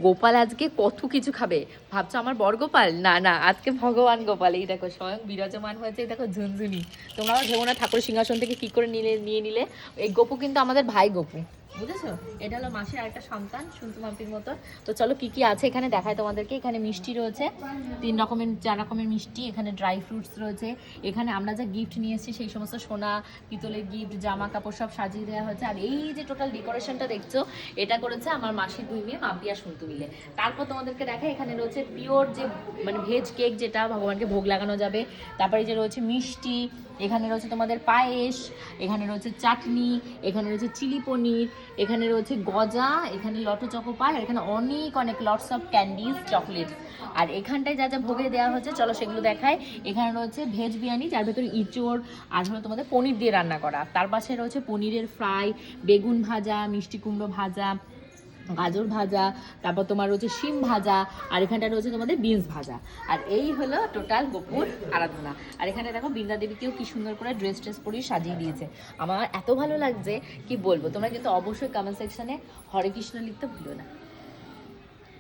গোপাল আজকে কত কিছু খাবে। ভাবছো আমার বর গোপাল? না না, আজকে ভগবান গোপাল। এই দেখো স্বয়ং বিরাজমান হয়েছে, এই দেখো ঝুনঝুনি। তোমরা আমার ভেবো না ঠাকুর সিংহাসন থেকে কি করে নিয়ে নিলে। এই গপু কিন্তু আমাদের ভাই গপু, বুঝেছো? এটা হলো মাসের আরেকটা সন্তান, শুনতু মাম্পির মতো। তো চলো কি কি আছে এখানে দেখায় তোমাদেরকে। এখানে মিষ্টি রয়েছে 4 রকমের মিষ্টি, এখানে ড্রাই ফ্রুটস রয়েছে, এখানে আমরা যা গিফট নিয়ে এসেছি সেই সমস্ত সোনা পিতলের গিফট, জামা কাপড় সব সাজিয়ে দেওয়া হয়েছে। আর এই যে টোটাল ডেকোরেশনটা দেখছো, এটা করেছে আমার মাসির 2 মেয়ে মাম্পি আর শুনতু মিলে। তারপর তোমাদেরকে দেখায় এখানে রয়েছে পিওর যে মানে ভেজ কেক, যেটা ভগবানকে ভোগ লাগানো যাবে। তারপরে যে রয়েছে মিষ্টি, এখানে রয়েছে তোমাদের পায়েস, এখানে রয়েছে চাটনি, এখানে রয়েছে চিলি পনির, এখানে রয়েছে গজা, এখানে লটো চকোপার, আর এখানে অনেক অনেক লটস অফ ক্যান্ডিজ চকলেট। আর এখানটায় যা যা ভোগে দেওয়া হচ্ছে চলো সেগুলো দেখায়। এখানে রয়েছে ভেজ বিরিয়ানি, যার ভেতরে ইঁচড় আর হলো তোমাদের পনির দিয়ে রান্না করা। তার পাশে রয়েছে পনিরের ফ্রাই, বেগুন ভাজা, মিষ্টি কুমড়ো ভাজা, গাজর ভাজা, তারপর তোমার রয়েছে শিম ভাজা, আর এখানটা রয়েছে তোমাদের বিনস ভাজা। আর এই হলো টোটাল গোপুর আরাধনা। আর এখানে দেখো বৃন্দা দেবীকেও কি সুন্দর করে ড্রেস পরিয়ে সাজিয়ে দিয়েছে। আমার এত ভালো লাগছে কি বলবো। তোমরা কিন্তু অবশ্যই কমেন্ট সেকশনে হরে কৃষ্ণ লিখতে ভুলো না।